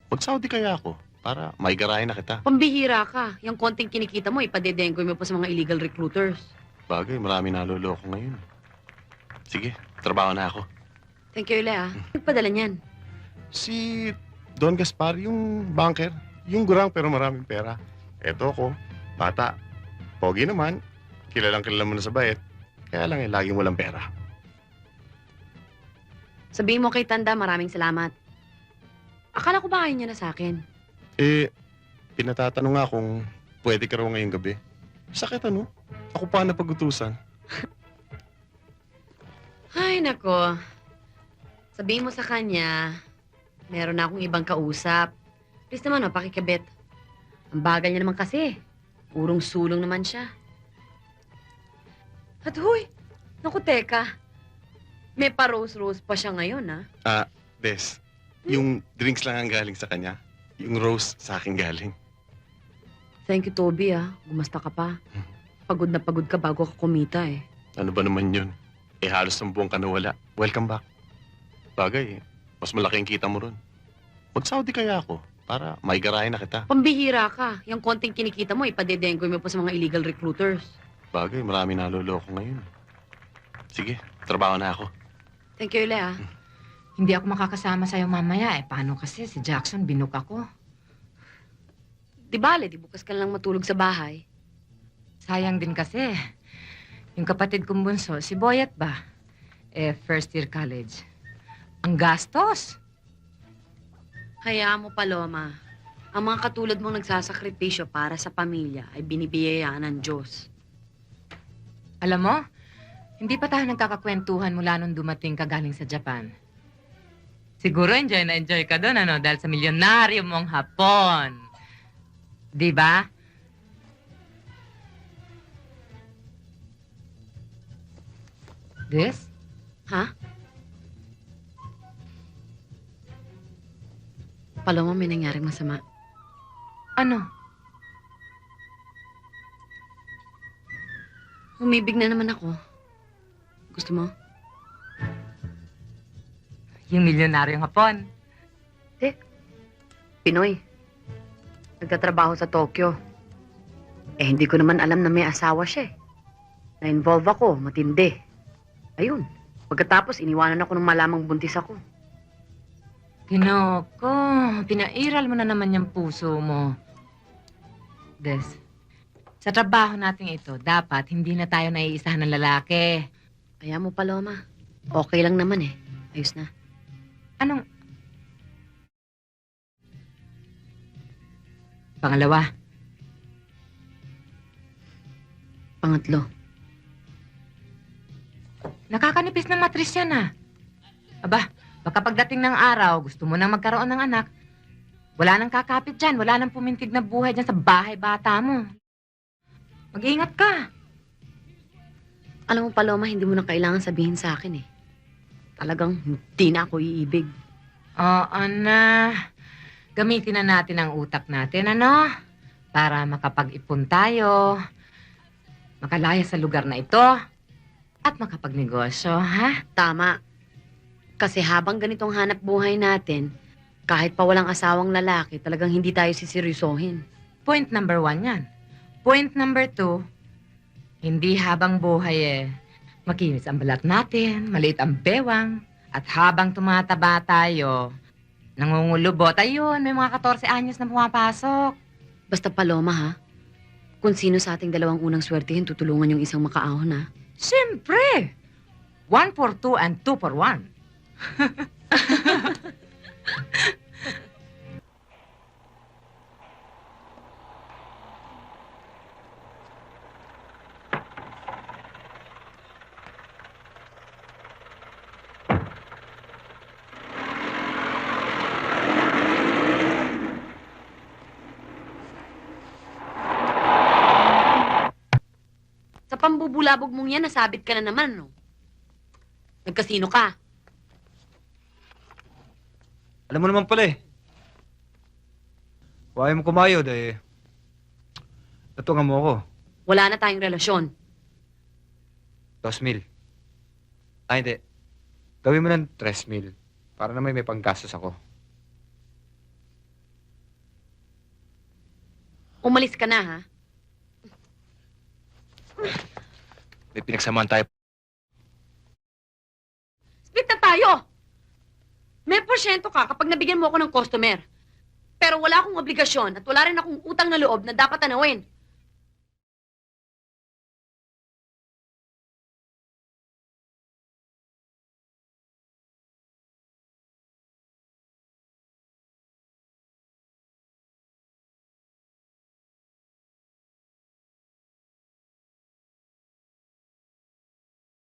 Mag-Saudi kaya ako para may garayan na kita. Pambihira ka. Yung konting kinikita mo, ipadedengoy mo pa sa mga illegal recruiters. Bagay, marami naloloko ngayon. Sige, trabaho na ako. Thank you, Ile, ah. Nagpadala niyan. Si Don Gaspar, yung banker. Yung gurang pero maraming pera. Eto ako, bata. Pogi naman, kilalang kilala mo na sa bayet. Kaya lang laging walang pera. Sabihin mo kay Tanda, maraming salamat. Akala ko ba ayaw niya na sa akin? Pinatatanong nga kung pwede ka raw ngayong gabi. Sakit ano? Ako pa napag-utusan. Ay, nako. Sabihin mo sa kanya, meron na akong ibang kausap. Please naman, oh, pakikabit. Ang bagal niya naman kasi. Purong sulong naman siya. At huy, naku teka. May pa-rose-rose pa siya ngayon, ha? Des, yung drinks lang ang galing sa kanya. Yung rose sa akin galing. Thank you, Toby, ah. Gumasta ka pa. Pagod na pagod ka bago ka kumita, eh. Ano ba naman yun? Halos ng buwan ka nawala. Welcome back. Bagay, mas malaki ang kita mo ron. Mag-Saudi kaya ako para may garayan na kita. Pambihira ka. Yung konting kinikita mo, ipadedengoy mo pa sa mga illegal recruiters. Bagay, marami naloloko ngayon. Sige, trabaho na ako. Thank you, Ile, ah. Hindi ako makakasama sa'yo mamaya eh. Paano kasi si Jackson binuk ako? Di bale, di bukas ka lang matulog sa bahay. Sayang din kasi. Yung kapatid kong bunso, si Boyet ba? First year college. Ang gastos. Hayaan mo, Paloma. Ang mga katulad mong nagsasakripisyo para sa pamilya ay binibiyayaan ng Diyos. Alam mo, hindi pa tayo nagkakakwentuhan mula nung dumating ka galing sa Japan. Siguro enjoy na enjoy ka doon, ano? Dahil sa milyonaryo mong Hapon. Di ba? This? Ha? Paloma, may nangyaring masama. Ano? Umibig na naman ako. Gusto mo? Yung milyonaryong Hapon. Pinoy. Nagtatrabaho sa Tokyo. Hindi ko naman alam na may asawa siya eh. Na-involve ako, matindi. Ayun. Pagkatapos, iniwanan ako nung malamang buntis ako. Pinoko, pinairal mo na naman yung puso mo. Des, sa trabaho natin ito, dapat hindi na tayo naiisahan ng lalaki. Kaya mo, Paloma. Okay lang naman eh. Ayos na. Anong... Pangalawa, Pangatlo. nakakanipis ng matris yan ah. Aba, baka pagdating ng araw, gusto mo nang magkaroon ng anak. Wala nang kakapit dyan, wala nang pumintig na buhay dyan sa bahay bata mo. Mag-ingat ka. Alam mo, Paloma, hindi mo na kailangan sabihin sa akin eh. Talagang hindi na ako iibig. Oo na. Gamitin na natin ang utak natin, ano? Para makapag-ipon tayo, makalaya sa lugar na ito, at makapagnegosyo, ha? Tama. Kasi habang ganitong hanap buhay natin, kahit pa walang asawang lalaki, talagang hindi tayo siseryosohin. Point number 1 yan. Point number 2, hindi habang buhay makinis ang balat natin, maliit ang bewang, at habang tumataba tayo, nangungulubot, ayun, may mga 14 anyos na pumapasok. Basta Paloma, ha? Kung sino sa ating dalawang unang swertihin, tutulungan yung isang makaahon, ha? Siyempre! 1 for 2 and 2 for 1. Sa pambubulabog mong yan, nasabit ka na naman, no? Nagkasino ka. Alam mo naman pala eh. Kung ayaw mo kumayod tatungan mo ako. Wala na tayong relasyon. 2,000. Hindi. Gawin mo ng 3,000 para naman may panggastos ako. Umalis ka na, ha? May pinagsamahan tayo. Split na tayo! May porsyento ka kapag nabigyan mo ako ng customer. Pero wala akong obligasyon at wala rin akong utang na loob na dapat tanawin.